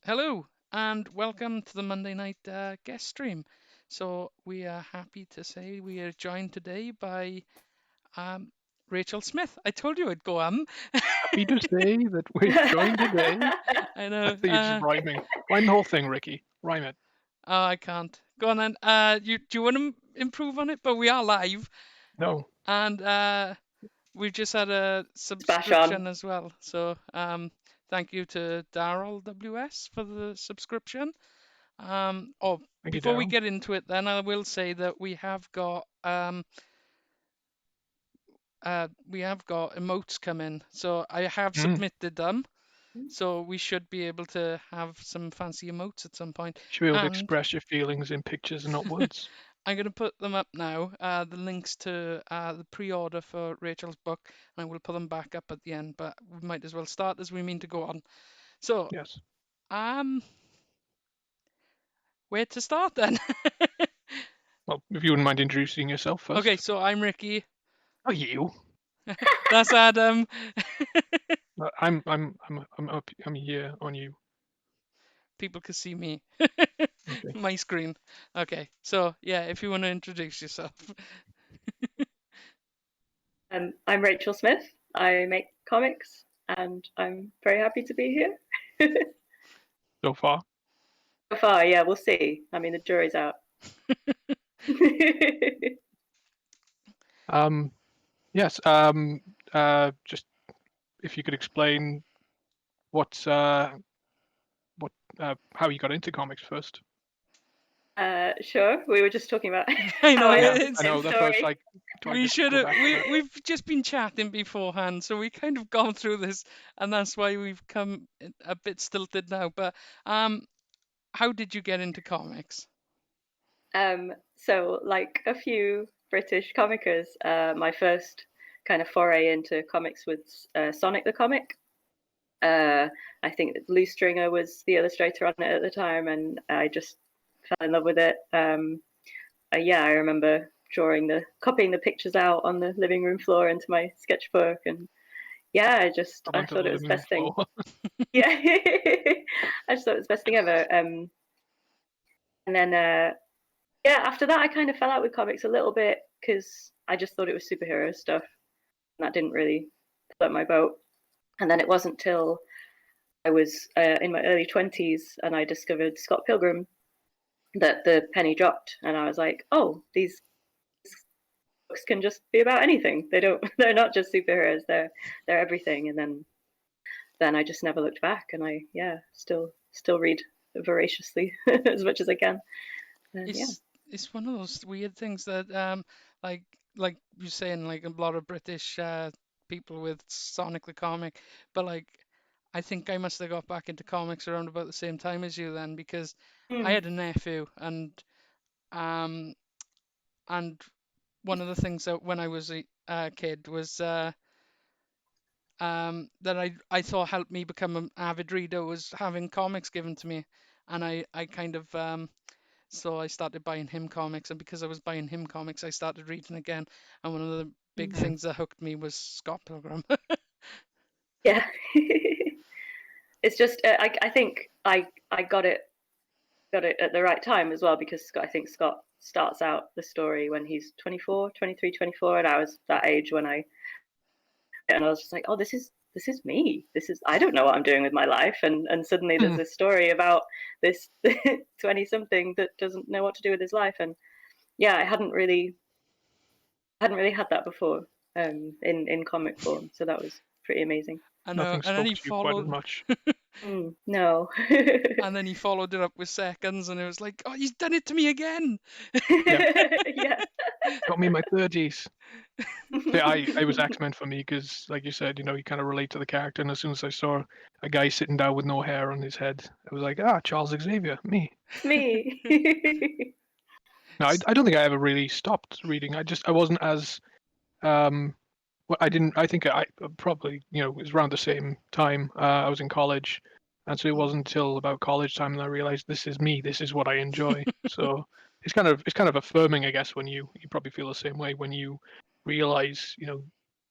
Hello and welcome to the Monday night guest stream. So we are happy to say we are joined today by um, Rachael Smith. I told you I'd go. Happy to say that we're joined today. I I know. think it's just rhyming. Rhyme the whole thing, Ricky. Rhyme it. Oh, I can't. Go on then. You do you want to improve on it? But we are live, No. and we've just had a Smash on. subscription as well. So thank you to Daryl WS for the subscription. Thank you, Before we Daryl. get into it, then I will say that we have got emotes coming. So I have Mm. submitted them. So we should be able to have some fancy emotes at some point. Should be able to And express your feelings in pictures and not words. I'm going to put them up now. The links to the pre-order for Rachel's book, and I will put them back up at the end. But we might as well start as we mean to go on. So, Yes. um, where to start then? Well, if you wouldn't mind introducing yourself first. Okay, so I'm Ricky. Oh, you. That's Adam. I'm here on you. People can see me. Okay. My screen. Okay, so yeah, if you want to introduce yourself. I'm Rachael Smith. I make comics, and I'm very happy to be here. So far. So far, yeah, we'll see. I mean, the jury's out. Yes. Just if you could explain what's how you got into comics first. Sure. We were just talking about I know how I Yeah, got the I same know. That's why I was story. like, do I we just should go have. back to that? We've just been chatting beforehand, so we kind of gone through this, and that's why we've come a bit stilted now. But how did you get into comics? So, like a few British comicers, my first kind of foray into comics was Sonic the Comic. I think that Lou Stringer was the illustrator on it at the time, and I just fell in love with it. Yeah, I remember copying the pictures out on the living room floor into my sketchbook, and yeah, Not I onto the thought it was the living room best thing. floor. Yeah, I just thought it was the best thing ever. And then yeah, after that, I kind of fell out with comics a little bit because I just thought it was superhero stuff, and that didn't really float my boat. And then it wasn't till I was in my early 20s and I discovered Scott Pilgrim that the penny dropped, and I was like, oh, these books can just be about anything. They don't. They're not just superheroes. They're everything. And then I just never looked back, and I still read voraciously as much as I can. Yeah. It's one of those weird things that like like you're saying, like a lot of British people with Sonic the Comic, but like I think I must have got back into comics around about the same time as you then, because I Mm. had a nephew, um and one of the things that when I was a kid was that I thought helped me become an avid reader was having comics given to me, and I kind of so I started buying him comics, and because I was buying him comics, I started reading again, and one of the big Mm. Mm. things that hooked me was Scott Pilgrim. Yeah. It's just I think I got it at the right time as well, because I think Scott starts out the story when he's 24, 23, 24, and I was that age when I was just like, oh, this is me. This is I don't know what I'm doing with my life, and suddenly there's Mm. this story about this 20 something that doesn't know what to do with his life. And yeah, I hadn't really had that before, in comic form, so that was pretty amazing. I know, Nothing and then spoke he to you quite as followed, much. No. and then he followed it up with Seconds, and it was like, oh, he's done it to me again. Yeah, Yeah. got me in my 30s. Yeah, I was X-Men for me because, like you said, you kind of relate to the character. And as soon as I saw a guy sitting down with no hair on his head, I was like, Charles Xavier, me. It's me. No, I don't think I ever really stopped reading. I wasn't as well, I didn't. I think I probably it was around the same time I was in college, and so it wasn't until about college time that I realized this is me. This is what I enjoy. So it's kind of affirming, I guess, when you probably feel the same way when you realize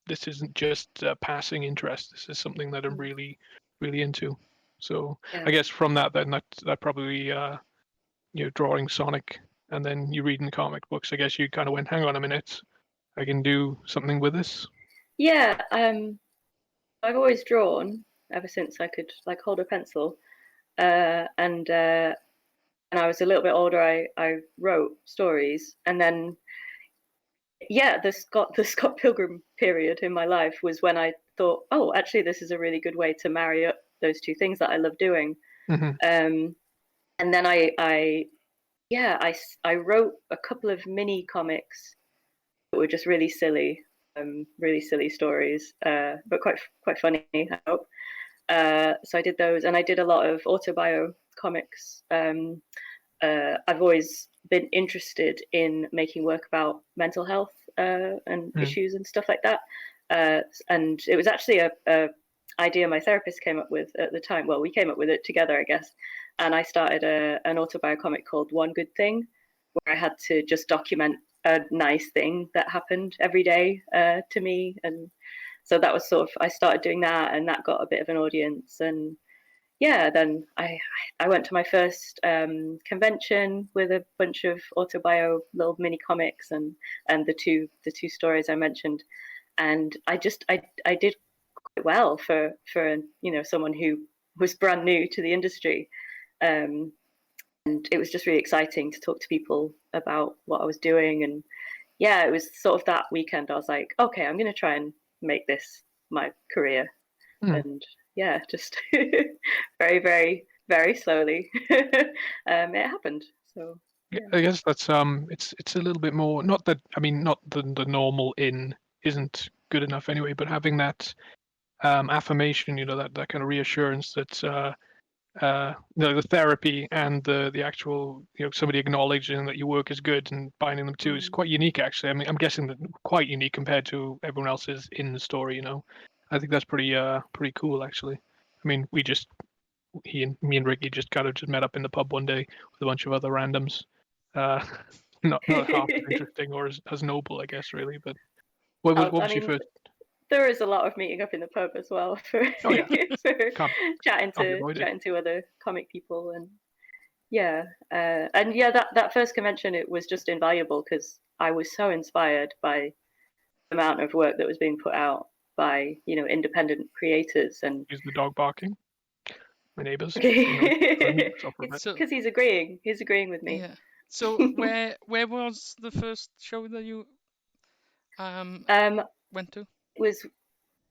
this isn't just a passing interest. This is something that I'm really really into. So Yeah. I guess from that, then that probably drawing Sonic, and then you reading comic books. I guess you kind of went, hang on a minute, I can do something with this. Yeah, I've always drawn ever since I could like hold a pencil, and when I was a little bit older, I wrote stories, and then yeah, the Scott Pilgrim period in my life was when I thought, oh, actually, this is a really good way to marry up those two things that I love doing. Hmm. And then yeah, I wrote a couple of mini comics that were just really silly stories, but quite funny, I hope. So I did those, and I did a lot of autobio comics. I've always been interested in making work about mental health and issues and stuff like that. And it was actually a idea my therapist came up with at the time. Well, we came up with it together, I guess. And I started an autobio comic called One Good Thing, where I had to just document a nice thing that happened every day to me. And so that was sort of, I started doing that, and that got a bit of an audience. And yeah, then I went to my first convention with a bunch of autobio little mini comics and the two stories I mentioned, and I did quite well for someone who was brand new to the industry, and it was just really exciting to talk to people about what I was doing. And yeah, it was sort of that weekend I was like, okay, I'm going to try and make this my career. And yeah, just very, very, very slowly, it happened. So yeah. I guess that's it's a little bit more, not that, I mean, not the normal in isn't good enough anyway, but having that affirmation, that kind of reassurance that the therapy and the actual, somebody acknowledging that your work is good and binding them to is quite unique, actually. I mean, I'm guessing that quite unique compared to everyone else's in the story. I think that's pretty cool, actually. I mean, me and Ricky just kind of just met up in the pub one day with a bunch of other randoms. Uh, not half as interesting or as noble, I guess, really. But what I was your mean, first? there is a lot of meeting up in the pub as well for Oh yeah, for can't can't be avoided. chatting to other comic people. And yeah, and yeah, that first convention, it was just invaluable because I was so inspired by the amount of work that was being put out by independent creators. And Is the dog barking? My neighbours. So because he's agreeing with me. yeah. So where was the first show that you It went to? was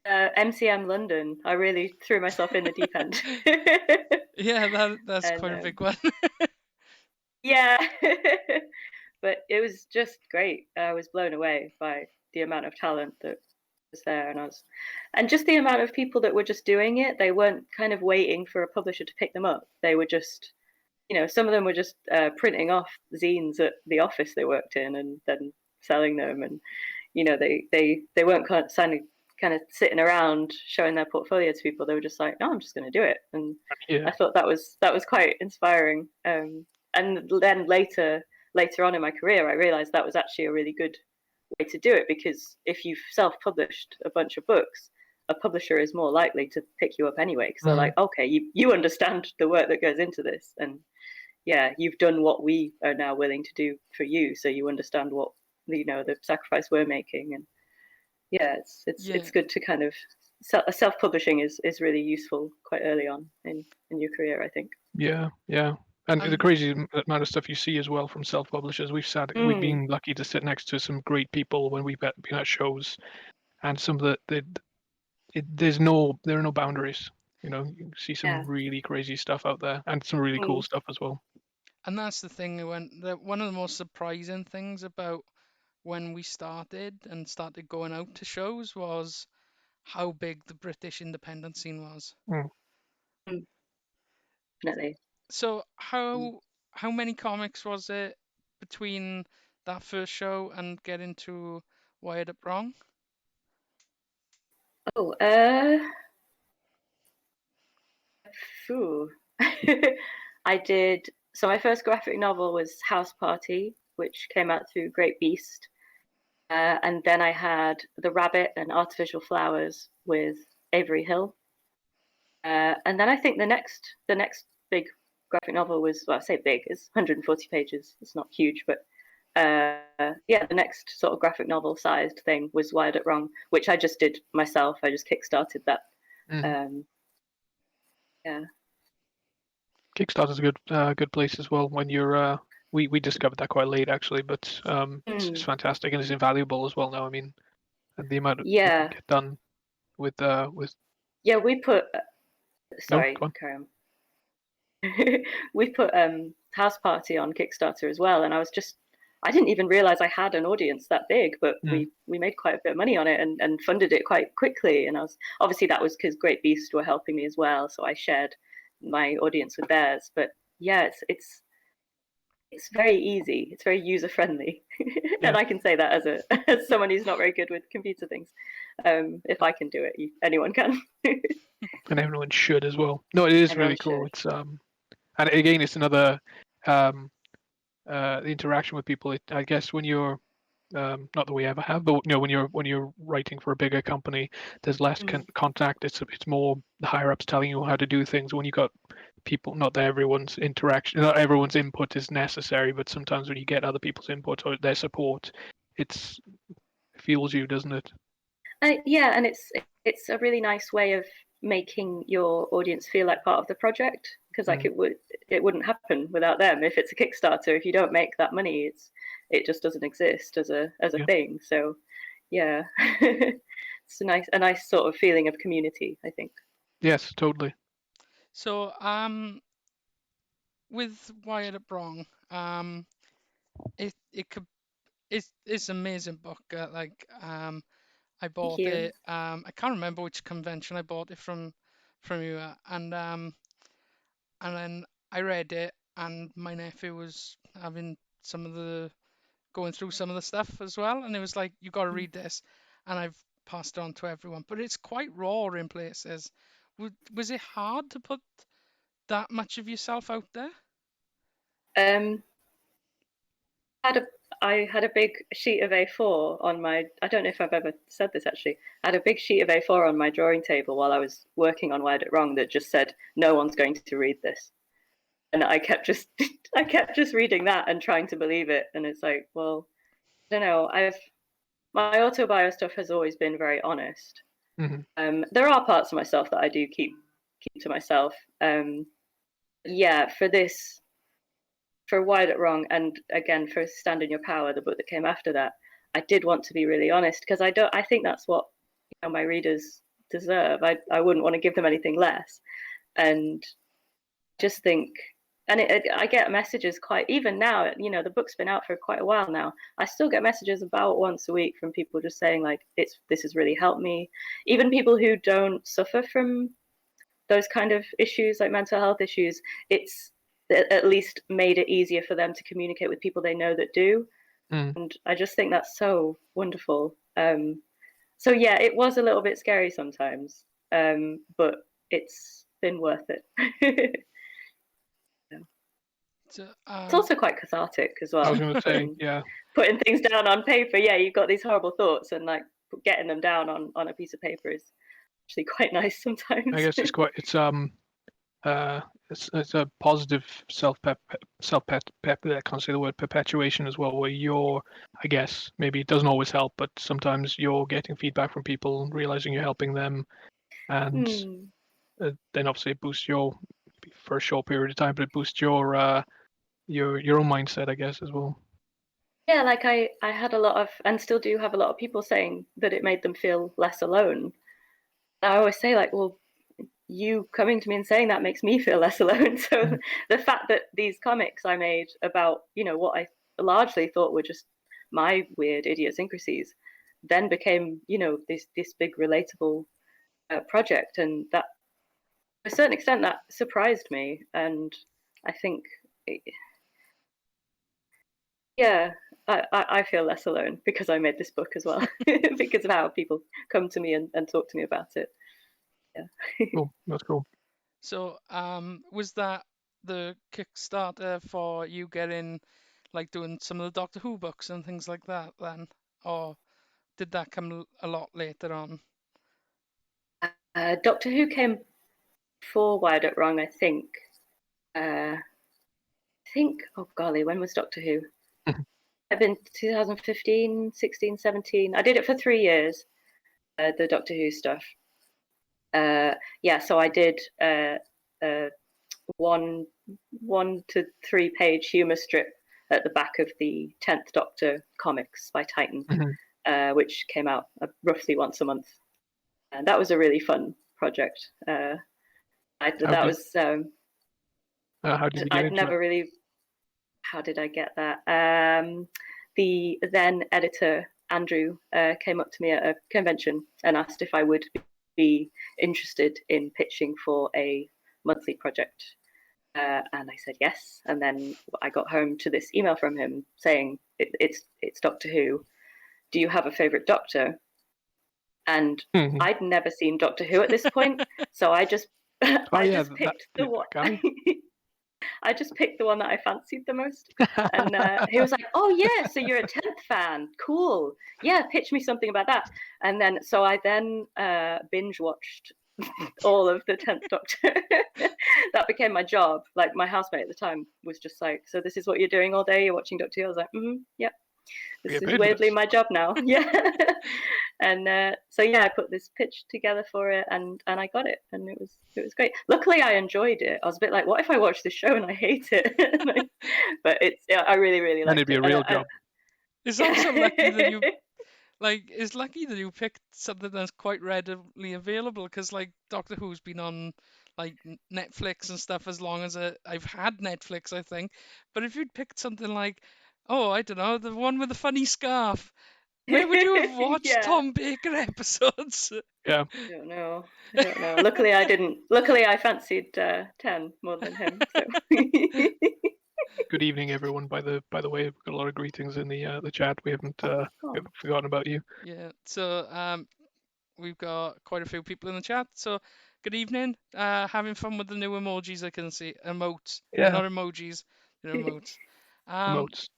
MCM London. I really threw myself in the deep end. Yeah, that's And quite a big one. yeah, but it was just great. I was blown away by the amount of talent that was there, and just the amount of people that were just doing it. They weren't kind of waiting for a publisher to pick them up. They were just, some of them were just printing off zines at the office they worked in and then selling them. And they weren't kind of sitting around showing their portfolio to people. They were just like, no, I'm just going to do it. And Yeah. I thought that was quite inspiring. And then later on in my career, I realized that was actually a really good way to do it, because if you've self-published a bunch of books, a publisher is more likely to pick you up anyway, because they're like, okay, you understand the work that goes into this, and yeah, you've done what we are now willing to do for you, so you understand what the sacrifice we're making. And yeah, it's good to kind of self-publishing is really useful quite early on in your career, I think. Yeah, yeah. And the And crazy amount of stuff you see as well from self-publishers. We've been lucky to sit next to some great people when we've been at shows, and some of there are no boundaries. You see some Yeah. really crazy stuff out there, and some really cool Mm. stuff as well. and that's the thing one of the most surprising things about when we started going out to shows was how big the British independent scene was. Mm. Mm. Definitely. So how many comics was it between that first show and getting to Wired Up Wrong? Oh, phew. I did. So my first graphic novel was House Party, which came out through Great Beast, and then I had The Rabbit and Artificial Flowers with Avery Hill. And then I think the next big graphic novel was, well, I say big, it's 140 pages. It's not huge, but yeah, the next sort of graphic novel sized thing was Wired It Wrong, which I just did myself. I just kickstarted that. Yeah. Kickstarter's a good place as well when you're. We discovered that quite late actually, but it's fantastic and it's invaluable as well now. I mean, and the amount of you can get done with. Yeah, we put. Sorry, go on. carry on. We put House Party on Kickstarter as well, and I didn't even realize I had an audience that big, but we made quite a bit of money on it and funded it quite quickly. And obviously that was because Great Beast were helping me as well, so I shared my audience with theirs. But yeah, it's very easy. It's very user friendly, and I can say that as someone who's not very good with computer things. If I can do it, anyone can. And everyone should as well. No, it is really cool. It's and again, it's another the interaction with people. I guess when you're not that we ever have, but when you're writing for a bigger company, there's less contact. It's more the higher ups telling you how to do things. When you got people, not that everyone's interaction, not everyone's input is necessary, but sometimes when you get other people's input or their support, it fuels you, doesn't it? Yeah, and it's a really nice way of making your audience feel like part of the project, because like it wouldn't happen without them. If it's a Kickstarter, if you don't make that money, it just doesn't exist as a thing. So yeah, it's a nice sort of feeling of community, I think. Yes, totally. So with Wired It Wrong, it's an amazing book. I bought it. I can't remember which convention I bought it from you at, and then I read it, and my nephew was having going through some of the stuff as well, and it was like, you got to read this, and I've passed it on to everyone. But it's quite raw in places. Was it hard to put that much of yourself out there? I had a big sheet of A4 on my. I don't know if I've ever said this actually. I had a big sheet of A4 on my drawing table while I was working on Wired It Wrong that just said, "No one's going to read this," and I kept just I kept just reading that and trying to believe it. And it's like, well, I don't know. My autobio stuff has always been very honest. There are parts of myself that I do keep to myself. Yeah, for Wired It Wrong, and again for Stand in Your Power, the book that came after that, I did want to be really honest, because I think that's what my readers deserve. I wouldn't want to give them anything less, and just think, and I get messages quite, even now, the book's been out for quite a while now, I still get messages about once a week from people just saying like, this has really helped me. Even people who don't suffer from those kind of issues, like mental health issues, it's at least made it easier for them to communicate with people they know that do. And I just think that's so wonderful. So yeah, it was a little bit scary sometimes, but it's been worth it. Yeah. It's also quite cathartic as well. I was going to say, yeah, putting things down on paper. Yeah, you've got these horrible thoughts, and like getting them down on a piece of paper is actually quite nice sometimes. I guess it's a positive I can't say the word perpetuation as well, where you're, I guess maybe it doesn't always help, but sometimes you're getting feedback from people, realizing you're helping them, and then obviously it boosts your, for a short period of time, but it boosts your own mindset, I guess, as well. Yeah, like I had a lot of, and still do have a lot of people saying that it made them feel less alone. I always say like, well, you coming to me and saying that makes me feel less alone. So the fact that these comics I made about, what I largely thought were just my weird idiosyncrasies, then became, this big relatable project, and that, to a certain extent, that surprised me. And I think, yeah, I feel less alone because I made this book as well, because of how people come to me and talk to me about it. Yeah. Cool. That's cool. So, was that the Kickstarter for you getting, like, doing some of the Doctor Who books and things like that then? Or did that come a lot later on? Doctor Who came before Wired Up Wrong, I think. Oh golly, when was Doctor Who? I've been 2015, 16, 17. I did it for 3 years, the Doctor Who stuff. Yeah, so I did one 1 to 3 page humor strip at the back of the 10th Doctor comics by Titan, which came out roughly once a month. And that was a really fun project. How did you get into it? How did I get that? The then editor, Andrew, came up to me at a convention and asked if I would be interested in pitching for a monthly project. And I said yes. And then I got home to this email from him saying, it's Doctor Who. Do you have a favorite Doctor? And I'd never seen Doctor Who at this point. So I just picked the one. I just picked the one that I fancied the most. And he was like, oh, yeah, so you're a 10th fan. Cool. Yeah, pitch me something about that. And then, so I then binge watched all of the 10th Doctor. That became my job. Like, my housemate at the time was just like, so this is what you're doing all day? You're watching Doctor Who? I was like, yep. This is weirdly my job now. Yeah. And so yeah, I put this pitch together for it, and I got it, and it was great. Luckily, I enjoyed it. I was a bit like, what if I watch this show and I hate it? But I really liked it. And it'd be a real job. It's also lucky that you it's lucky that you picked something that's quite readily available, because like Doctor Who's been on like Netflix and stuff as long as I've had Netflix, I think. But if you'd picked something like, oh, I don't know, the one with the funny scarf, where would you have watched Tom Baker episodes? Yeah. I don't know. Luckily, I didn't. Luckily, I fancied 10 more than him. So. Good evening, everyone. By the way, we've got a lot of greetings in the chat. We haven't forgotten about you. Yeah. So we've got quite a few people in the chat. So good evening. Having fun with the new emojis, I can see. Emotes. Yeah. They're not emojis. They're emotes. Emotes.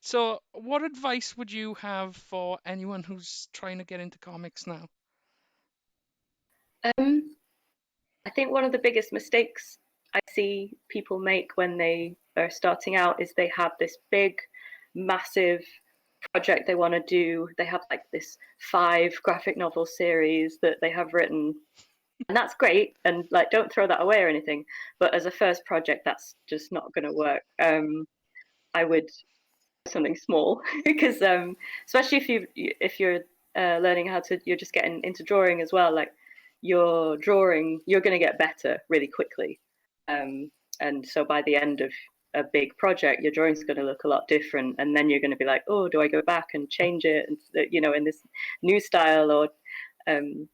So what advice would you have for anyone who's trying to get into comics now? I think one of the biggest mistakes I see people make when they are starting out is they have this big, massive project they want to do. They have like this 5 graphic novel series that they have written, and that's great, and like don't throw that away or anything, but as a first project that's just not going to work. I would do something small because especially if you're learning how to, you're just getting into drawing as well, like your drawing, you're going to get better really quickly, and so by the end of a big project, your drawing's going to look a lot different, and then you're going to be like, oh, do I go back and change it, and in this new style, or and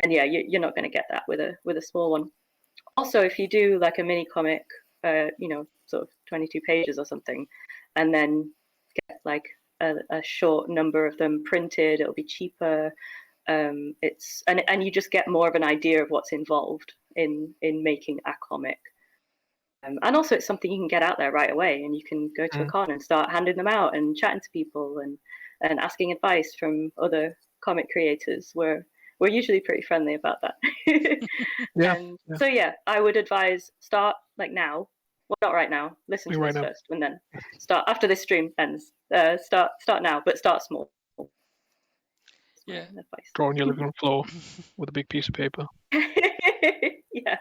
yeah, you're not going to get that with a small one. Also, if you do like a mini comic, sort of 22 pages or something, and then get like a short number of them printed, it'll be cheaper. It's and you just get more of an idea of what's involved in making a comic. And also, it's something you can get out there right away, and you can go to a con and start handing them out and chatting to people and asking advice from other comic creators. We're usually pretty friendly about that. So yeah, I would advise start like now. Well, not right now. Listen to this first, and then start after this stream ends. Start now, but start small. Yeah. Draw on your living room floor with a big piece of paper. Yeah.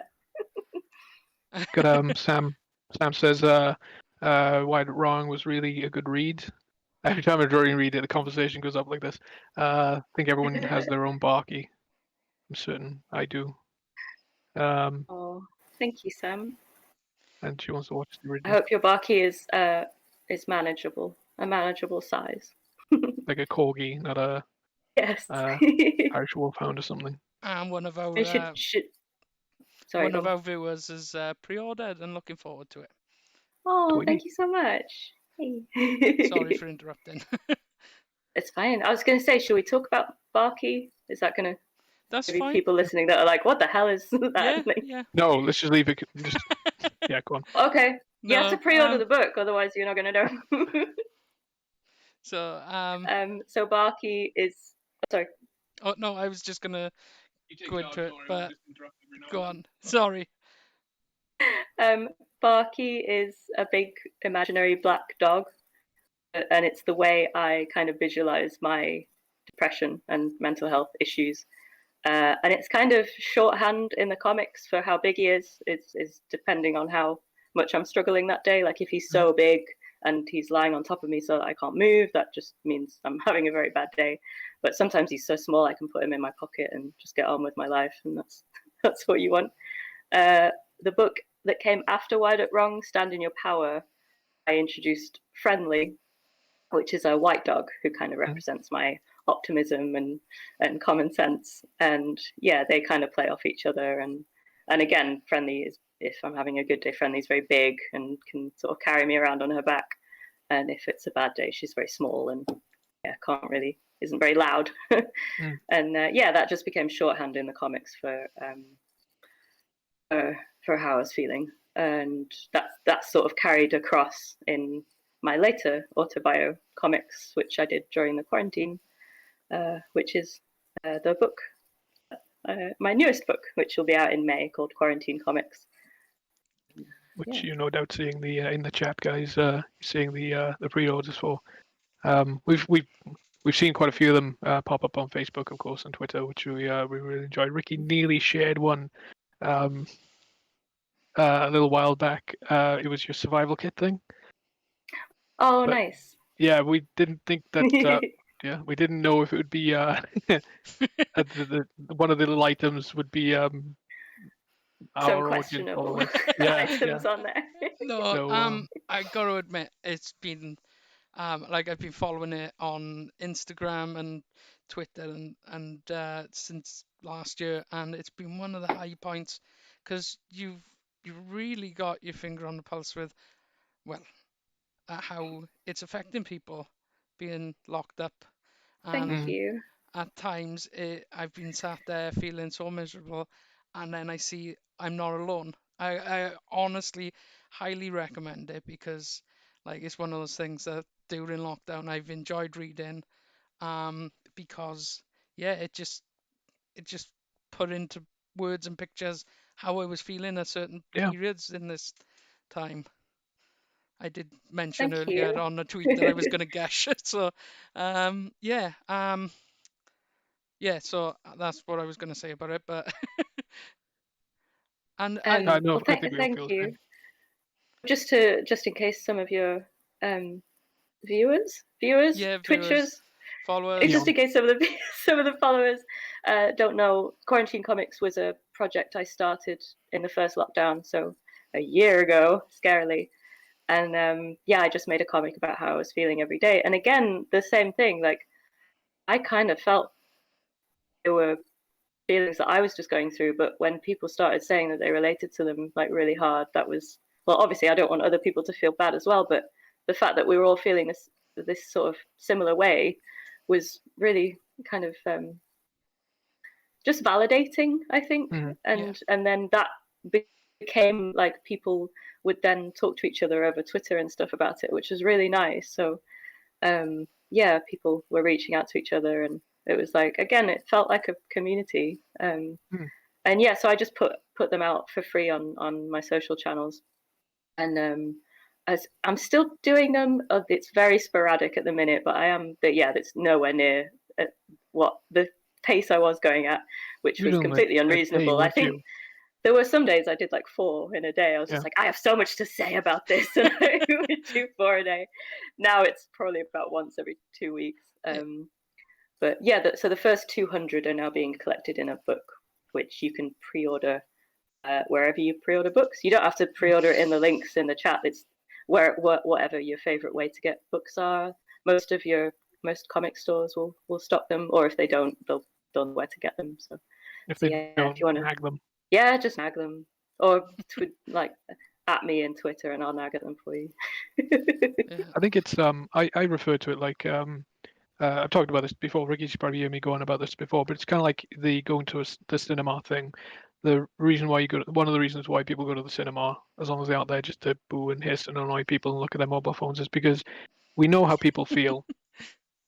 Good. Sam says, Why It Wrong was really a good read. Every time I draw and read it, the conversation goes up like this. I think everyone has their own Barky. I'm certain I do. Oh, thank you, Sam. And she wants to watch the original. I hope your Barky is manageable, a manageable size. Like a corgi, not a Irish wolfhound or something. And one of our Sorry, our viewers is pre-ordered and looking forward to it. Oh, thank you so much. Hey. Sorry for interrupting. It's fine. I was going to say, should we talk about Barky? Is that going to? That's maybe fine. People listening that are like, "What the hell is that?" Yeah. No, let's just leave it. Yeah, go on. Okay. You have to pre-order the book, otherwise you're not going to know. So Barky is. Sorry. Oh no, I was just gonna go into it, but go on. Sorry. Barky is a big imaginary black dog, and it's the way I kind of visualize my depression and mental health issues. And it's kind of shorthand in the comics for how big he is depending on how much I'm struggling that day. Like if he's so big and he's lying on top of me so that I can't move, that just means I'm having a very bad day. But sometimes he's so small I can put him in my pocket and just get on with my life, and that's what you want. The book that came after Wired Up Wrong, Stand in Your Power, I introduced Friendly, which is a white dog who kind of represents my optimism and common sense. And yeah, they kind of play off each other. And again, Friendly is, if I'm having a good day, Friendly's very big and can sort of carry me around on her back. And if it's a bad day, she's very small and isn't very loud. And yeah, that just became shorthand in the comics for how I was feeling. And that's sort of carried across in my later autobio comics, which I did during the quarantine, which is the book, my newest book, which will be out in May, called Quarantine Comix. Which you're no doubt seeing the in the chat, guys. Seeing the pre-orders for. We've seen quite a few of them pop up on Facebook, of course, and Twitter, which we really enjoyed. Ricky nearly shared one a little while back. It was your survival kit thing. Oh, but, nice. Yeah, we didn't think that. Yeah, we didn't know if it would be one of the little items would be our audience followers. Yeah, items on there. No, I got to admit, it's been like I've been following it on Instagram and Twitter and since last year, and it's been one of the high points because you really got your finger on the pulse with, well, how it's affecting people being locked up. Thank you. At times, I've been sat there feeling so miserable, and then I see I'm not alone. I honestly highly recommend it because, like, it's one of those things that during lockdown I've enjoyed reading, because yeah, it just put into words and pictures how I was feeling at certain periods in this time. I did mention earlier on a tweet that I was going to gush. So, yeah, so that's what I was going to say about it. But and well, thank you. Just in case some of your viewers, Twitchers, followers, just in case some of the followers don't know, Quarantine Comix was a project I started in the first lockdown, so a year ago, scarily. And yeah, I just made a comic about how I was feeling every day. And again, the same thing, like I kind of felt there were feelings that I was just going through, but when people started saying that they related to them like really hard, that was, well, obviously I don't want other people to feel bad as well, but the fact that we were all feeling this sort of similar way was really kind of just validating, I think. And then that became like people would then talk to each other over Twitter and stuff about it, which was really nice. So yeah, people were reaching out to each other, and it was like, again, it felt like a community. And yeah, so I just put them out for free on my social channels. And as I'm still doing them, it's very sporadic at the minute, but it's nowhere near what the pace I was going at, which was completely unreasonable. I think there were some days I did like 4 in a day. I was just like, I have so much to say about this, and I would do 4 a day. Now it's probably about once every 2 weeks. But yeah, so the first 200 are now being collected in a book, which you can pre-order wherever you pre-order books. You don't have to pre-order it in the links in the chat. It's whatever your favorite way to get books are. Most comic stores will stock them, or if they don't, they'll know where to get them. So if they don't, if you want to nag them. Yeah, just nag them, or like at me in Twitter, and I'll nag at them for you. I think it's I refer to it like I've talked about this before. Ricky's probably heard me go on about this before, but it's kind of like the going to the cinema thing. The reason why one of the reasons why people go to the cinema, as long as they aren't there just to boo and hiss and annoy people and look at their mobile phones, is because we know how people feel,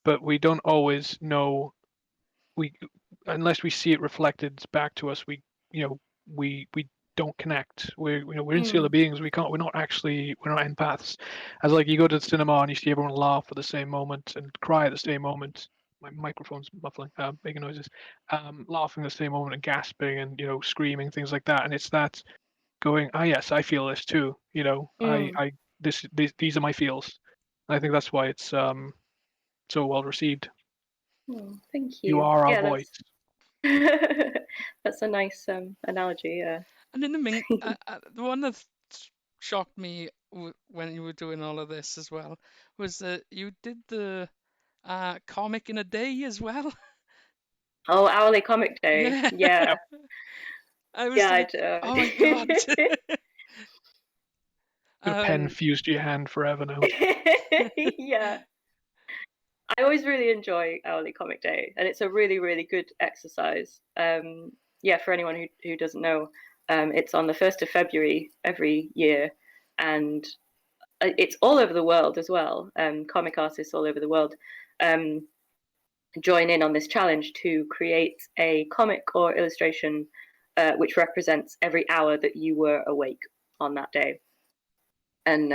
but we don't always know. Unless we see it reflected back to us, we don't connect. We're insular beings. We're not empaths. As like you go to the cinema and you see everyone laugh at the same moment and cry at the same moment. My microphone's muffling, making noises. Laughing at the same moment and gasping and screaming, things like that. And it's that going, ah, yes, I feel this too. These are my feels. And I think that's why it's so well received. Thank You you. are our Yeah, voice. that's a nice analogy. Yeah. And in the the one that shocked me when you were doing all of this as well was that you did the comic in a day as well. Oh, hourly comic day. Yeah. Yeah. Yep. I was Yeah, like, oh my God. Got a pen fused to your hand forever now. Yeah. I always really enjoy hourly comic day, and it's a really, really good exercise. Yeah, for anyone who doesn't know, it's on the 1st of February every year, and it's all over the world as well. Comic artists all over the world join in on this challenge to create a comic or illustration which represents every hour that you were awake on that day. And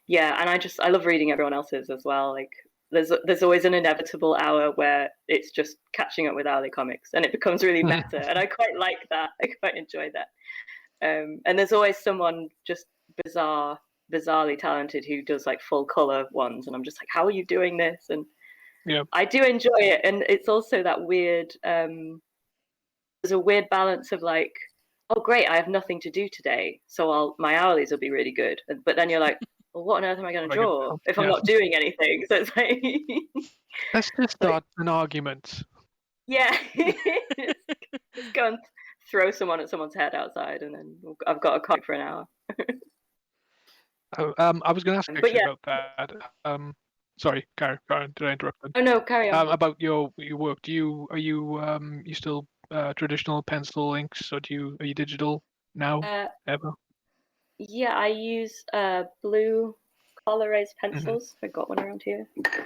yeah, and I love reading everyone else's as well. Like there's always an inevitable hour where it's just catching up with hourly comics, and it becomes really meta, and I quite like that. I quite enjoy that. And there's always someone just bizarrely talented who does like full color ones, and I'm just like, how are you doing this? And yeah, I do enjoy it, and it's also that weird. There's a weird balance of like, oh great, I have nothing to do today, so my hourlies will be really good. But then you're like, well, what on earth am I going to draw if I'm not doing anything? So it's like, let's just start an argument. Yeah, just go and throw someone at someone's head outside, and then I've got a comic for an hour. I was going to ask But actually yeah. about that. Sorry, Karen, did I interrupt? Oh no, carry on. About your work, you still traditional pencil inks, or are you digital now? Ever? Yeah, I use blue color raised pencils. I got one around here. Do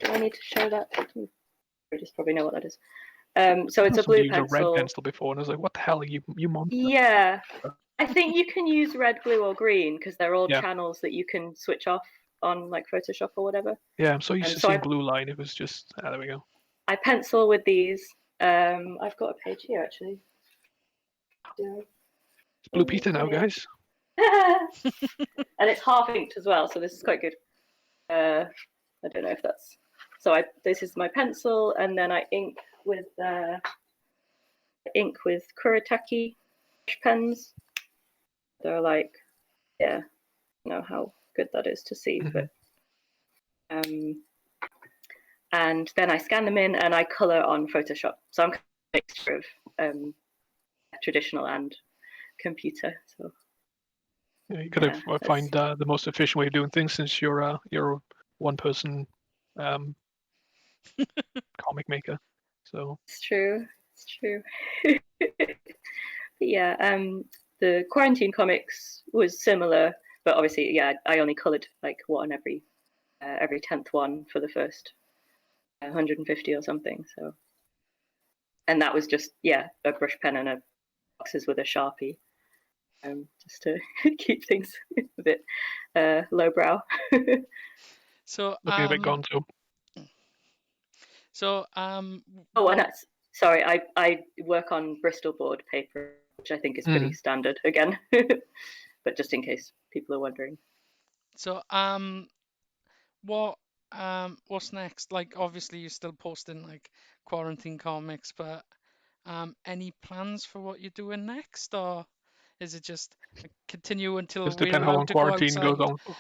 I need to show that? You just probably know what that is. So it's a blue used a red pencil. pencil before, and I was like, "What the hell are you monster?" Yeah, I think you can use red, blue, or green because they're all Yeah. channels that you can switch off on like Photoshop or whatever. Yeah, I'm so used to so seeing blue line. It was just there we go. I pencil with these. I've got a page here actually. It's Blue Peter now, guys. And it's half inked as well, so this is quite good. I don't know if that's. So this is my pencil, and then I ink with Kuretake pens. They're like, yeah, I don't know how good that is to see, but and then I scan them in and I color on Photoshop. So I'm a mixture of traditional and computer. So yeah, you got to find the most efficient way of doing things, since you're a one person comic maker. So it's true. It's true. Yeah, the Quarantine Comix was similar, but obviously, yeah, I only coloured like one every 10th one for the first 150 or something. So, and that was just a brush pen and a boxes with a Sharpie, just to keep things a bit lowbrow. So looking a bit gonzo. So oh, and that's sorry, I work on Bristol board paper, which I think is pretty standard again, but just in case people are wondering. So what's next? Like obviously you're still posting like Quarantine Comix, but any plans for what you're doing next, or is it just continue until Just we're depend how long allowed to go quarantine goes outside? on.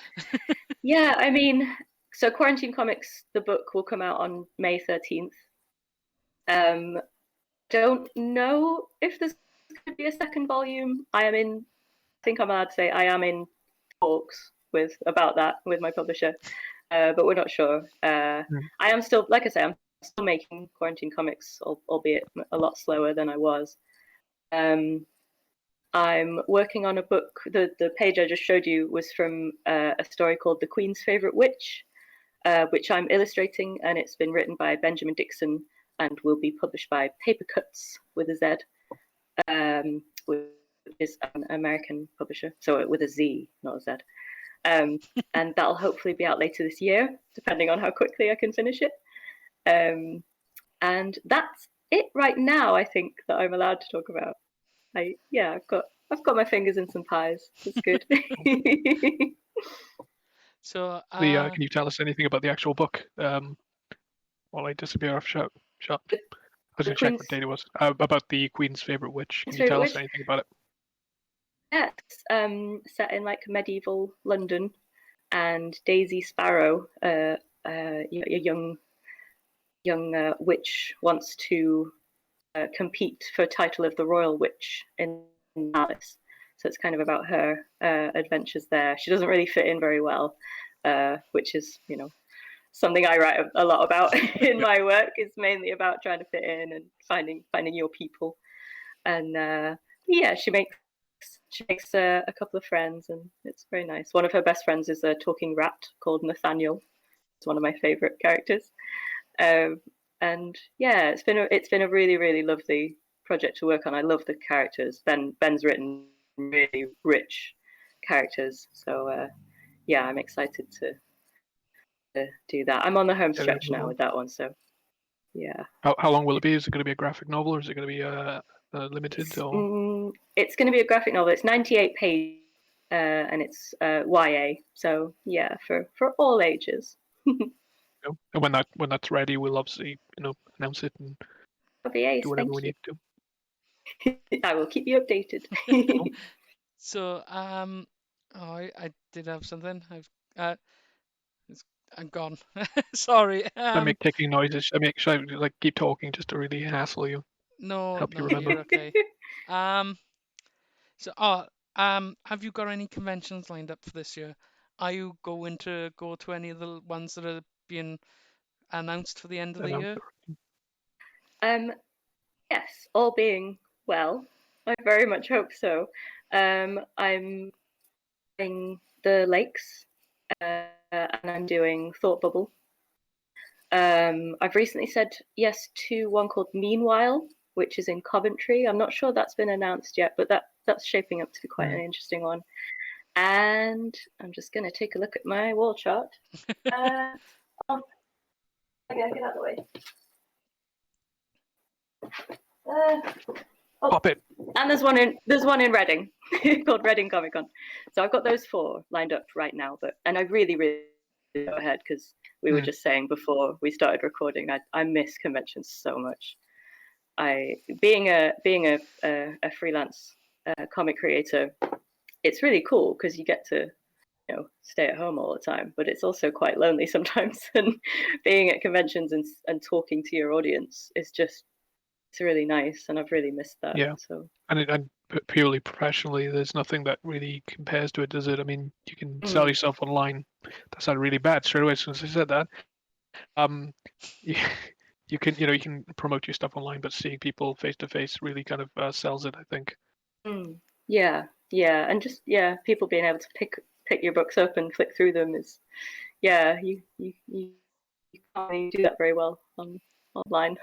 Yeah, I mean, so Quarantine Comix, the book will come out on May 13th. Don't know if there's going to be a second volume. I think I'm allowed to say I am in talks about that with my publisher, but we're not sure. I am still, like I say, I'm still making Quarantine Comix, albeit a lot slower than I was. I'm working on a book. The page I just showed you was from a story called The Queen's Favourite Witch, which I'm illustrating, and it's been written by Benjamin Dixon and will be published by Paper Cuts with a Z, is an American publisher, so with a Z, not a Z. And that'll hopefully be out later this year, depending on how quickly I can finish it. And that's it right now, I think, that I'm allowed to talk about. I've got my fingers in some pies. It's good. So, Can you tell us anything about the actual book? While I disappear off shot. I was going to check what date it was. About the Queen's Favorite Witch. Can you tell us anything about it? Yeah, it's set in like medieval London, and Daisy Sparrow, a young witch, wants to compete for title of the Royal Witch in Alice. So it's kind of about her adventures there. She doesn't really fit in very well, which is, something I write a lot about in my work. Is mainly about trying to fit in and finding your people. And yeah, she makes a couple of friends, and it's very nice. One of her best friends is a talking rat called Nathaniel. It's one of my favorite characters. And yeah, it's been a really, really lovely project to work on. I love the characters. Ben's written really rich characters, so yeah, I'm excited to do that. I'm on the home stretch now with that one, so yeah. How long will it be? Is it going to be a graphic novel, or is it going to be limited? It's going to be a graphic novel. It's 98 pages, and it's YA. So yeah, for all ages. And when that's ready, we'll obviously announce it and do whatever we need to. I will keep you updated. So I did have something. I'm gone. Sorry. I make ticking noises. Should I keep talking just to really hassle you? No, help you no, remember. you're okay. So have you got any conventions lined up for this year? Are you going to go to any of the ones that are being announced for the end of the year? Yes, all being well. I very much hope so. I'm doing the Lakes, and I'm doing Thought Bubble. I've recently said yes to one called Meanwhile, which is in Coventry. I'm not sure that's been announced yet, but that's shaping up to be quite an interesting one. And I'm just going to take a look at my wall chart. Maybe I'll get out of the way. Pop it. And there's one in Reading called Reading Comic Con. So I've got those 4 lined up right now, and I really go ahead because we were just saying before we started recording, I miss conventions so much. Being a freelance comic creator, it's really cool because you get to stay at home all the time, but it's also quite lonely sometimes. And being at conventions and talking to your audience is just, it's really nice, and I've really missed that. Yeah. So And purely professionally, there's nothing that really compares to it, does it? I mean, you can sell yourself online. That sounded really bad straight away as soon as I said that. You can promote your stuff online, but seeing people face to face really kind of sells it, I think. Yeah, and just people being able to pick your books up and flick through them is, you can't really do that very well online.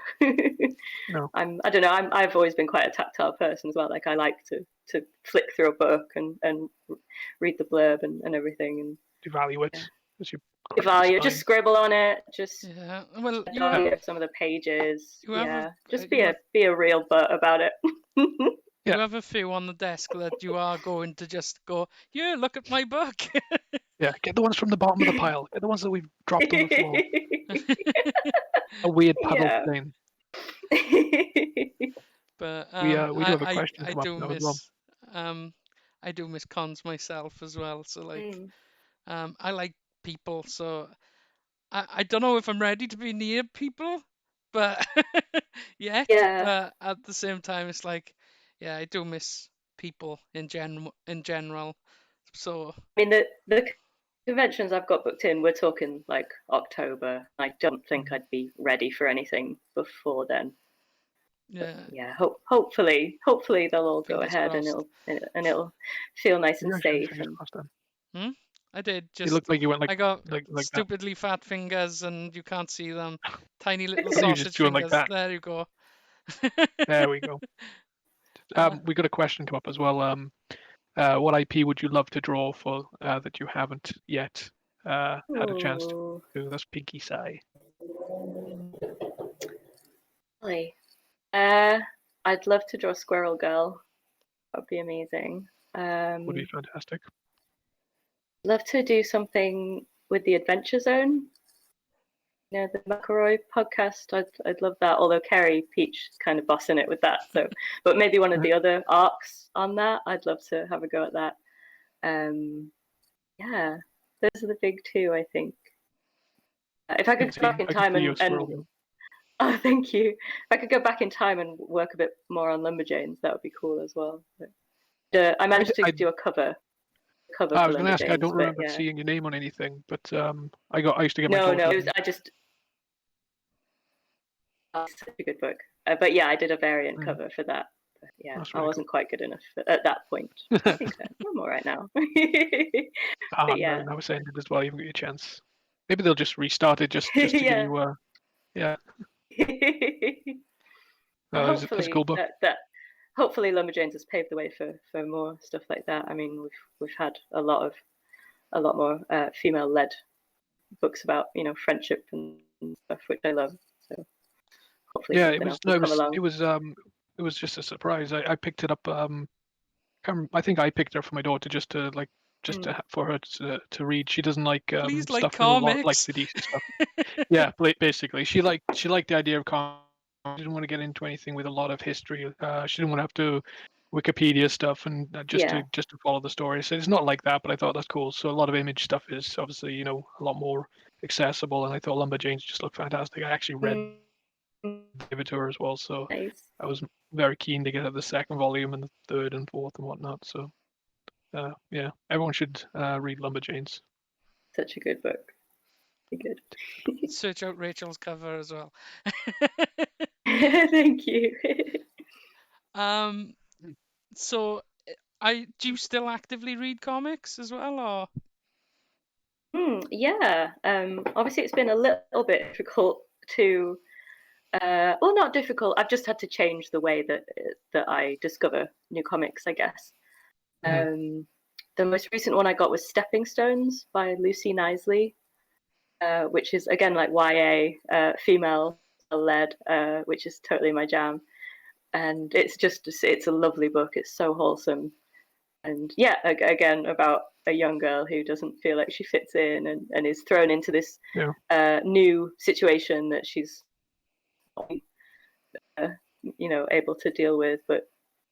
No. I don't know. I've always been quite a tactile person as well. Like I like to flick through a book and read the blurb and everything and evaluate as you just scribble on it. Just well, some of the pages. Just be a real butt about it. You have a few on the desk that you are going to just go, yeah, look at my book. Yeah, get the ones from the bottom of the pile. Get the ones that we've dropped on the floor. A weird puddle thing. But we do have a question I do miss cons myself as well. So like, I like people. So I don't know if I'm ready to be near people, but yet. But at the same time, it's like, yeah, I do miss people in general. So I mean, the conventions I've got booked in, we're talking like October. I don't think I'd be ready for anything before then. Yeah. But yeah. Hopefully they'll all go ahead, and it'll feel nice and safe. I did. You look like you went like. I got like stupidly fat fingers, and you can't see them. Tiny little sausage sausage fingers. Like there you go. There we go. We got a question come up as well. What IP would you love to draw for that you haven't yet had a chance to Ooh, do? That's Pinky Sai. really. I'd love to draw Squirrel Girl. That would be amazing. Would be fantastic. Love to do something with the Adventure Zone. You know, the McElroy podcast. I'd love that. Although Kerry Peach is kind of bossing it with that. So, but maybe one of the other arcs on that. I'd love to have a go at that. Yeah, those are the big two, I think. If I could go back in time and oh, thank you. If I could go back in time and work a bit more on Lumberjanes, that would be cool as well. But, I managed to do a cover I for was going to ask. I don't remember yeah. seeing your name on anything, but I used to get my No, daughter. no. I just. Oh, such a good book. But yeah, I did a variant cover for that. But yeah, Really I wasn't quite good enough at that point. I think so. I'm all right now. But yeah. No, it's ended as well. You haven't got your chance. Maybe they'll just restart it just to give you. Yeah. No, that's a cool book. Hopefully Lumberjanes has paved the way for more stuff like that. I mean, we've had a lot more female-led books about friendship and stuff, which I love. So hopefully something else will come along. It was just a surprise. I picked it up. I think I picked it up for my daughter just to for her to read. She doesn't like Please stuff like with a lot like comics. the DC stuff. Yeah, basically, she liked the idea of comics. She didn't want to get into anything with a lot of history. She didn't want to have to Wikipedia stuff and just to follow the story. So it's not like that, but I thought that's cool. So a lot of image stuff is obviously a lot more accessible, and I thought Lumberjanes just looked fantastic. I actually read it to her as well, so Nice. I was very keen to get the second volume and the third and fourth and whatnot. So yeah, everyone should read Lumberjanes. Such a good book. Be good. Search out Rachel's cover as well. Thank you. So do you still actively read comics as well, or? Yeah. Obviously, it's been a little bit difficult to. Well, not difficult. I've just had to change the way that I discover new comics, I guess. The most recent one I got was Stepping Stones by Lucy Knisley, which is again like YA, female-led, which is totally my jam. And it's a lovely book. It's so wholesome, and yeah, again about a young girl who doesn't feel like she fits in and is thrown into this new situation that she's able to deal with, but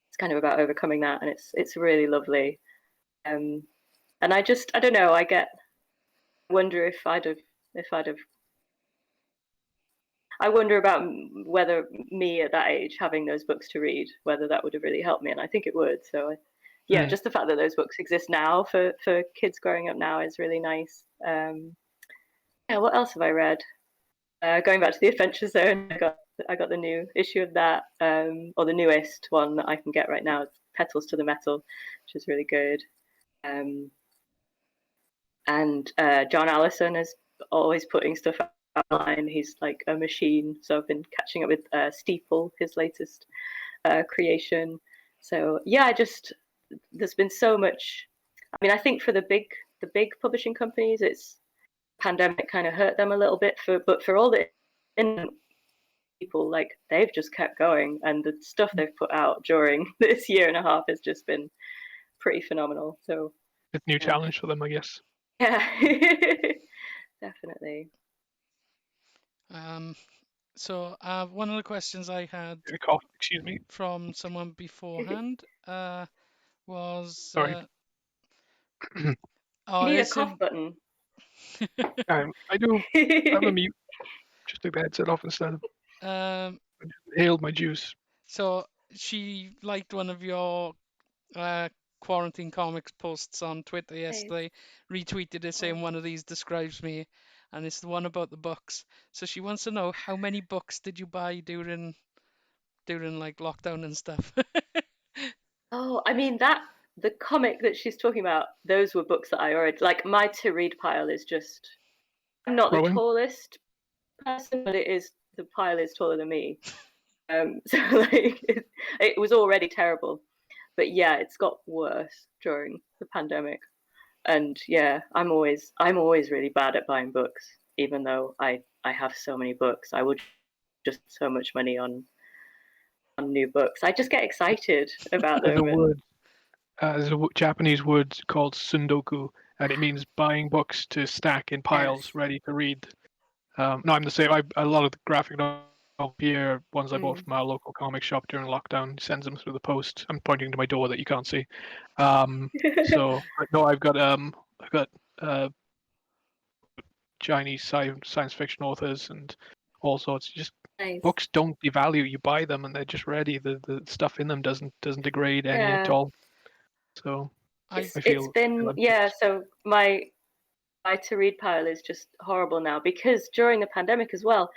it's kind of about overcoming that, and it's really lovely. And I don't know, I wonder if I'd have I wonder about whether me at that age having those books to read, whether that would have really helped me, and I think it would. So yeah, just the fact that those books exist now for kids growing up now is really nice. Yeah, what else have I read? Going back to the Adventure Zone, I got the new issue of that, or the newest one that I can get right now. It's Petals to the Metal, which is really good. And John Allison is always putting stuff online. He's like a machine. So I've been catching up with Steeple, his latest creation. So yeah, there's been so much. I mean, I think for the big publishing companies, it's pandemic kind of hurt them a little bit. But for all the people, like they've just kept going, and the stuff they've put out during this year and a half has just been pretty phenomenal. So it's a new challenge for them, I guess. Yeah, definitely. So one of the questions I had excuse me, from someone beforehand was sorry. You need a cough button. I do. I'm a mute. Just took the headset off instead. I just inhaled my juice. So she liked one of your Quarantine Comix posts on Twitter yesterday, retweeted it saying one of these describes me, and it's the one about the books. So she wants to know, how many books did you buy during like lockdown and stuff? Oh, I mean the comic that she's talking about, those were books that I already like. My to read pile is just, I'm not the tallest person, but the pile is taller than me. So like it was already terrible, but yeah, it's got worse during the pandemic. And yeah, I'm always really bad at buying books, even though I have so many books. I would just so much money on new books. I just get excited about There's a them, and word, there's a Japanese word called sundoku, and it means buying books to stack in piles, yes. ready to read. No, I'm the same. A lot of the graphic novel here, ones I bought Mm. from our local comic shop during lockdown, sends them through the post. I'm pointing to my door that you can't see. So no, I've got uh, Chinese science fiction authors and all sorts. Just Nice. books don't devalue. You buy them and they're just ready. The stuff in them doesn't degrade any at Yeah. all. So I I It's feel been, yeah, so my to read pile is just horrible now, because during the pandemic as well,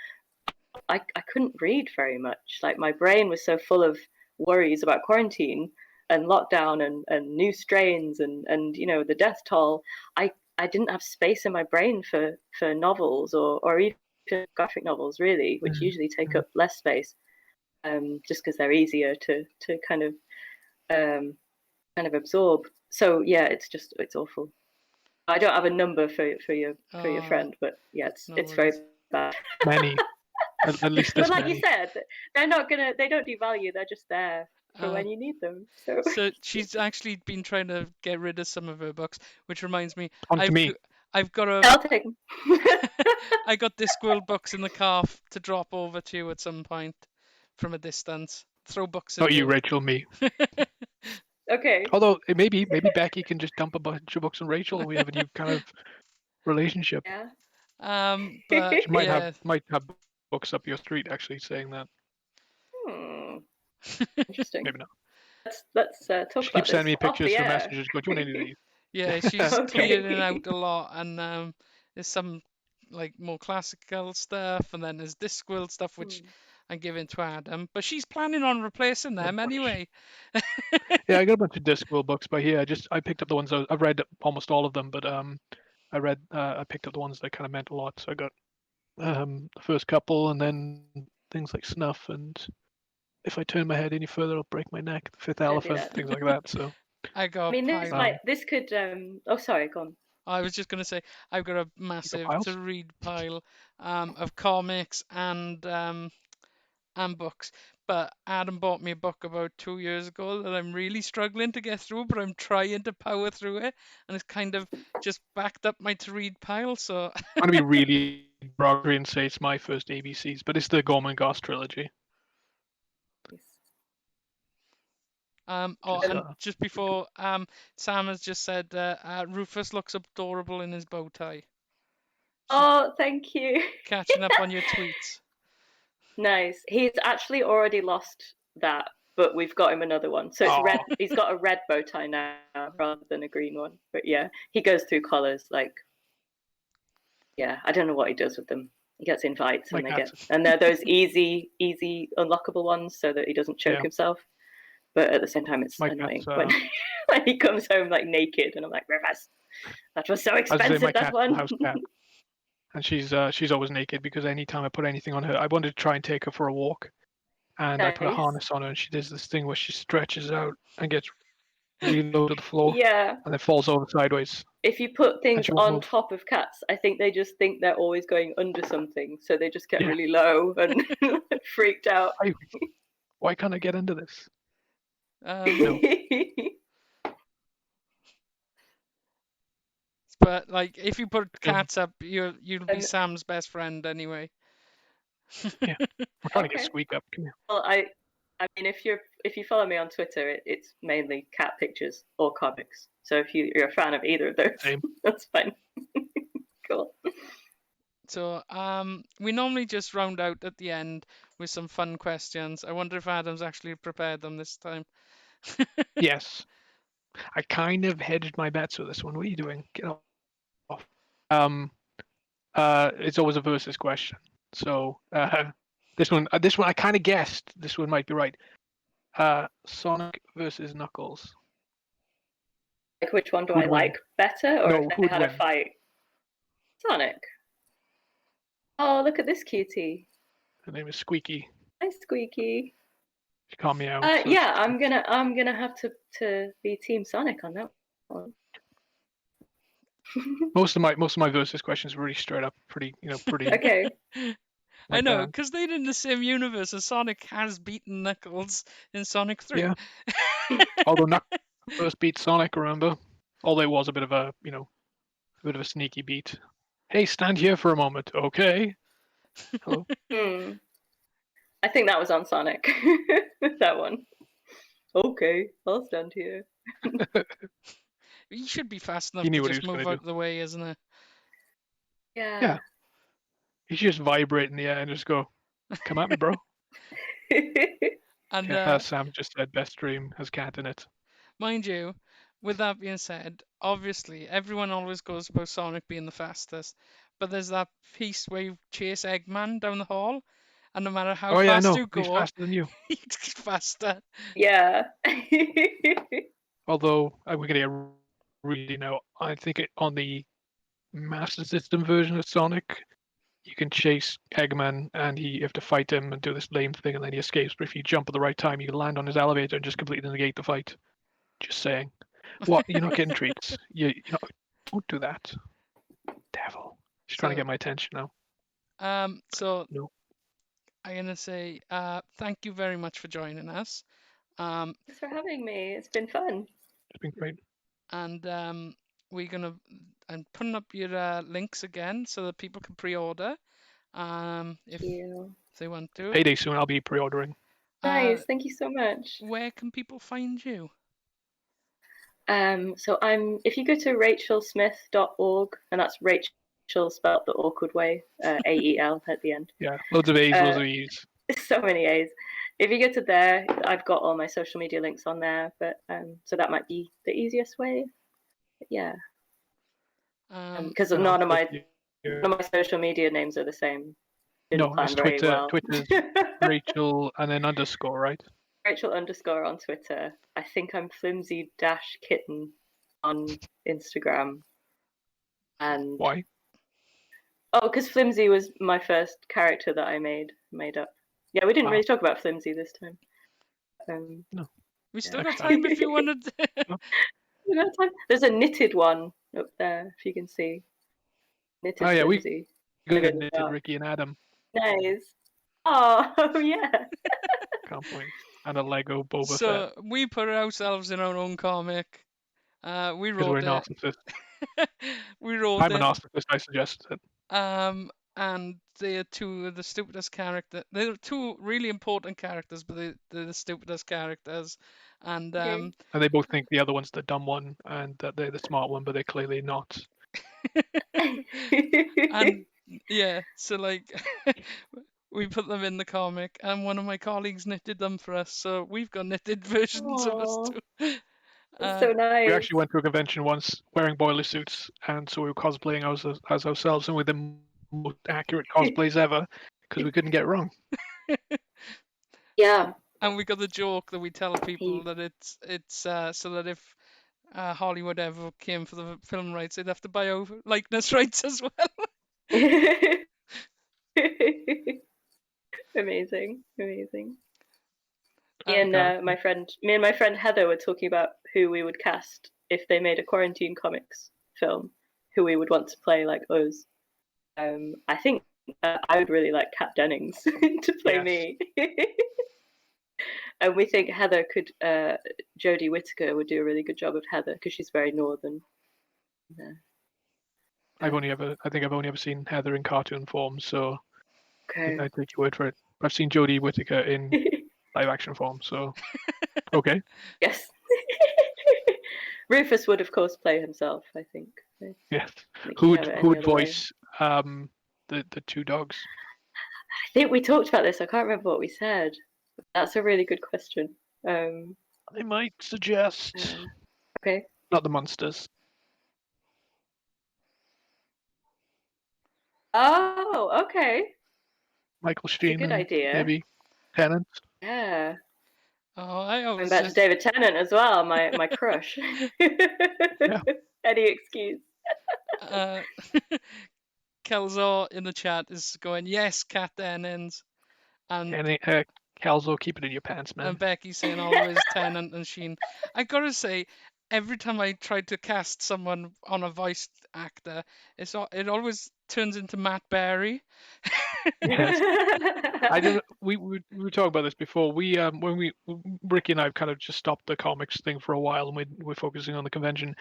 I couldn't read very much. Like my brain was so full of worries about quarantine and lockdown and new strains and the death toll. I didn't have space in my brain for novels or even graphic novels really, which mm, usually take mm. up less space, just because they're easier to um, kind of absorb. So yeah, it's awful. I don't have a number for your uh, friend, but yeah, no it's very worries. bad. Many, at least But this like you many. said, they don't devalue. They're just there for Uh, when you need them. So so she's actually been trying to get rid of some of her books, which reminds me, On to I've me. g- I've got a I'll take them. I got Discworld books in the car to drop over to you at some point from a distance. Throw books at Not you, you. Rachel, me. Okay. Although maybe Becky can just dump a bunch of books on Rachel and we have a new kind of relationship. Yeah. But She yeah, might have books up your street actually saying that. Hmm. Interesting. Maybe not. Let's talk She about keeps this sending me off pictures the through air. messages. Go, do you want any of yeah, these? she's clearing Okay. out a lot, and there's some like more classical stuff, and then there's Discworld stuff which Hmm. I'm giving to Adam. But she's planning on replacing Oh, them gosh. anyway. Yeah, I got a bunch of Discworld books, but here I picked up the ones I've read almost all of them, but I picked up the ones that kind of meant a lot. So I got the first couple, and then things like Snuff, and If I Turn My Head Any Further, I'll Break My Neck, The Fifth Don't do Elephant, that. things like that. So I I got a mean, this pile. might um, this could oh sorry, go on. I was just gonna say I've got a you got massive to piles. read pile of comics and books. But Adam bought me a book about 2 years ago that I'm really struggling to get through, but I'm trying to power through it, and it's kind of just backed up my to read pile. So, I'm gonna be really derogatory and say it's my first ABCs, but it's the Gorman Goss trilogy. oh, Just and just before, Sam has just said Rufus looks adorable in his bow tie. She's Oh, thank you. catching up on your tweets. Nice. He's actually already lost that, but we've got him another one. So it's oh, red. He's got a red bow tie now rather than a green one. But yeah, he goes through collars. Like, yeah, I don't know what he does with them. He gets invites my and cats. and they're those easy unlockable ones so that he doesn't choke Yeah, himself. But at the same time, it's my annoying cats. when when he comes home like naked, and I'm like, Rivers, that was so As I say, expensive. my That cat's a one. house cat, and she's always naked because anytime I put anything on her, I wanted to try and take her for a walk, and I put a Nice. harness on her, and she does this thing where she stretches out and gets really low to the floor, Yeah. and then falls over sideways, If you put and things she won't on move. top of cats, I think they just think they're always going under something, so they just get Yeah, really low and freaked out. why can't I get into this? Um, No. but like if you put Um, cats up, you'll be And Sam's best friend anyway. yeah, we're trying to get okay, Squeak up. Come here. well, I mean, if you follow me on Twitter, it's mainly cat pictures or comics. So if you're a fan of either of those, Same. that's fine. Cool. So we normally just round out at the end with some fun questions. I wonder if Adam's actually prepared them this time. Yes, I kind of hedged my bets with this one. What are you doing? Get off. Um, it's always a versus question. So this one I kind of guessed this one might be right. Sonic versus Knuckles. Like, which one do I Who'd win? like better, or if No, they who'd had a win? fight? Sonic. Oh, look at this cutie. Her name is Squeaky. Hi, Squeaky. She called me out. So Yeah, I'm gonna have to be Team Sonic on that one. most of my versus questions were really straight up, pretty Okay. I like know, that. because they're in the same universe, and Sonic has beaten Knuckles in Sonic 3. Yeah. Although Knuckles first beat Sonic, remember? Although it was a bit of a sneaky beat. Hey, stand here for a moment, okay? Hello. Hmm. I think that was on Sonic. That one. Okay, I'll stand here. He should be fast He enough to knew what he just was move going to out do. of the way, isn't it? Yeah. Yeah. He should just vibrate in the air and just go, "Come at me, bro." And Yeah, as Sam just said, best dream has cat in it. mind you, with that being said, obviously everyone always goes about Sonic being the fastest, but there's that piece where you chase Eggman down the hall, and no matter how Oh yeah, I fast know. you He's go, faster than you. he's faster. Yeah. Although we're gonna get really now. I think on the Master System version of Sonic, you can chase Eggman and you have to fight him and do this lame thing and then he escapes. But if you jump at the right time, you can land on his elevator and just completely negate the fight. Just saying. What? You're not getting treats. You know, don't do that. Devil. She's trying to So, get my attention now. so No. I'm gonna say, thank you very much for joining us. Thanks for having me. It's been fun. It's been great. And we're gonna and putting up your links again so that people can pre-order if Thank you. they want to. Payday soon. I'll be pre-ordering. Nice. Thank you so much. Where can people find you? So if you go to rachelsmith.org, and that's Rachel spelled the awkward way, AEL at the end. Yeah, loads of A's, loads of Uh, E's. So many A's. If you go to there, I've got all my social media links on there, but so that might be the easiest way. But yeah, because And I'll none of put my social media names are the same. Didn't No, plan it's very Twitter. well. Twitter's Rachel and then underscore, right? Rachel underscore on Twitter. I think I'm flimsy dash kitten on Instagram. And Why? oh, because flimsy was my first character that I made up. Yeah, we didn't really talk about flimsy this time. No. We still Next got time. time if you wanted. We got time. There's a knitted one up there, if you can see. Knitted Oh yeah, we flimsy. got Live in the knitted dark. Ricky and Adam. Nice. Oh, yeah. Can't point. And a Lego Boba Fett So we put ourselves in our own comic. We because we're wrote it. narcissists. We wrote I'm a it. narcissist. I suggested it. And they're two of the stupidest character. They're two really important characters, but they're the stupidest characters. And Okay. And they both think the other one's the dumb one and that they're the smart one, but they're clearly not. and yeah, so like we put them in the comic, and one of my colleagues knitted them for us, so we've got knitted versions of us Aw, too. that's so We nice. actually went to a convention once wearing boiler suits, and so we were cosplaying as ourselves, and with the most accurate cosplays ever because we couldn't get it wrong. Yeah. And we got the joke that we tell people He- that it's so that if Hollywood ever came for the film rights, they'd have to buy over likeness rights as well. Amazing, amazing. Um, Me and my friend Heather were talking about who we would cast if they made a Quarantine Comix film, who we would want to play like us. I think I would really like Kat Dennings to play Yes. me. And we think Heather could, Jodie Whittaker would do a really good job of Heather because she's very northern. I think I've only ever seen Heather in cartoon form, so Okay. I take your word for it. I've seen Jodie Whittaker in live action form, so okay. Yes. Rufus would, of course, play himself, I think. Yes. Think Who you would have it who any would other way. voice the two dogs? I think we talked about this. I can't remember what we said. That's a really good question. I might suggest Okay. not the monsters. Oh, okay. Michael That's a Sheen good and idea. maybe Tennant. Yeah. oh, I Going always back to just David Tennant as well, my crush. Any excuse. uh, Kelzor in the chat is going, yes, Cat Dennings. And And Kelso, keep it in your pants, man. and Becky saying always Tennant and Sheen. I gotta say, every time I try to cast someone on a voice actor, it always turns into Matt Berry. Yes. I don't. We were talking about this before. We when we Ricky and I have kind of just stopped the comics thing for a while, and we're focusing on the convention.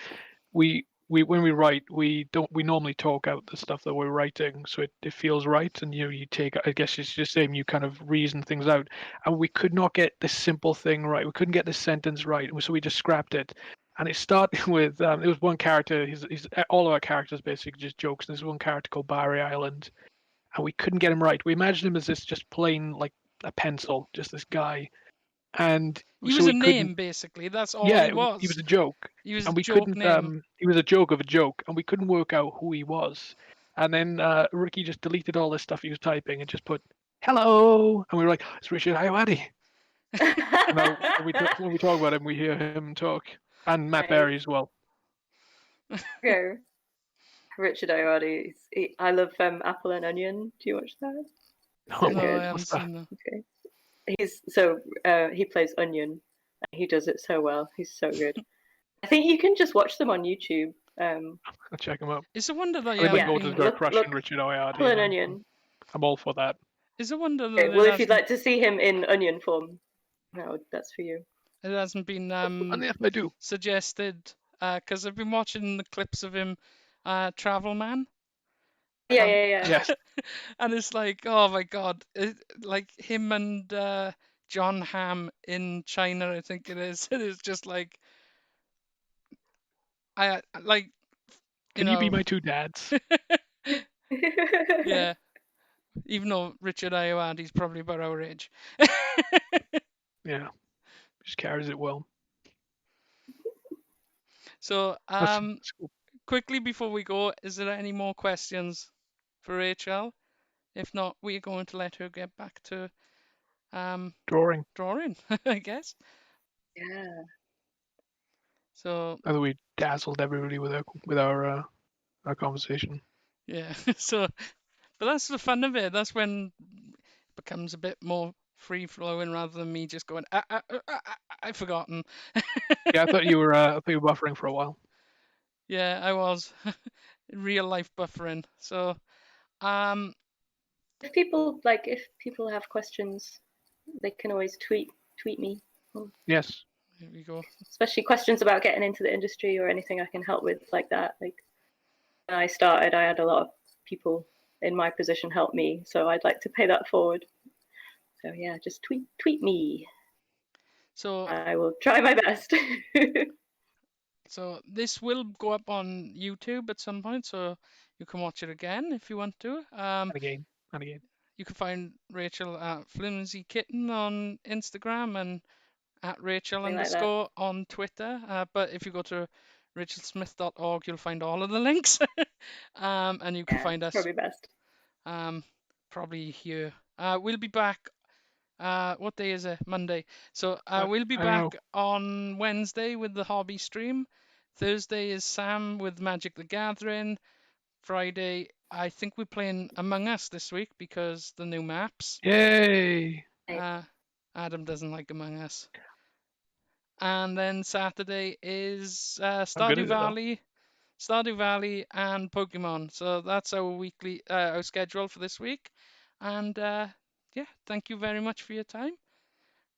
We when we write, we normally talk out the stuff that we're writing, so it feels right, and you take, I guess it's just same, you kind of reason things out, and we could not get this simple thing right. We couldn't get this sentence right, so we just scrapped it. And it started with it was one character. He's all of our characters basically just jokes. And there's one character called Barry Island, and we couldn't get him right. We imagined him as this just plain like a pencil, just this guy, and He so was a we couldn't. name, basically. That's all Yeah, he he was was. a joke, He was a and we joke couldn't. name. He was a joke of a joke, and we couldn't work out who he was. And then Ricky just deleted all this stuff he was typing and just put "hello," and we were like, "It's Richard Ayoade." And now when we talk about him, we hear him talk, and Matt Nice. Berry as well. Okay. Richard Ayoade. I love Apple and Onion. Do you watch that? So No, No, I good. haven't what's that? seen that. Okay. He plays Onion. He does it so well. He's so good. I think you can just watch them on YouTube. I'll check him out. It's a wonder that I you think my haven't Yeah, daughter's been. got a crush on look, Richard Apple Ayoade, and and Onion. I'm all for that. It's a wonder Okay, that well, if you'd like to see him in Onion form, no, that's for you. it hasn't been And yes, I do. suggested because I've been watching the clips of him, Travel Man, Yeah, and yeah, yeah. Yes. and it's like, oh my God, like him and John Hamm in China, I think it is. It is just like I like you Can you be know, my two dads? yeah. Even though Richard Ayoade's probably about our age. Yeah, just carries it well. So That's cool. quickly before we go, is there any more questions for Rachel? If not, we're going to let her get back to Drawing. drawing, I guess. Yeah. So I think we dazzled everybody with our conversation. yeah, so but that's the fun of it. That's when it becomes a bit more free flowing rather than me just going, I've forgotten. Yeah, I thought you were buffering for a while. Yeah, I was real life buffering. So If people have questions, they can always tweet me. Yes. here we go. Especially questions about getting into the industry or anything I can help with like that. Like when I started, I had a lot of people in my position help me, so I'd like to pay that forward. So yeah, just tweet me. So I will try my best. So this will go up on YouTube at some point, so you can watch it again if you want to. And again. And again. You can find Rachel at Flimsy Kitten on Instagram and at Rachel Something like that. underscore on Twitter. But if you go to rachelsmith.org, you'll find all of the links. And you can Yeah, find us probably best. probably here. We'll be back. What day is it? Monday. So we'll be I don't know. back on Wednesday with the hobby stream. Thursday is Sam with Magic the Gathering. Friday, I think we're playing Among Us this week because the new maps. Yay! Adam doesn't like Among Us. And then Saturday is I'm good at it though. Stardew Valley, and Pokemon. So that's our weekly our schedule for this week. And yeah, thank you very much for your time.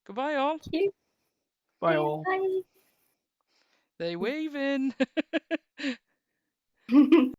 Goodbye, all. Thank you. Bye all. Bye. They waving.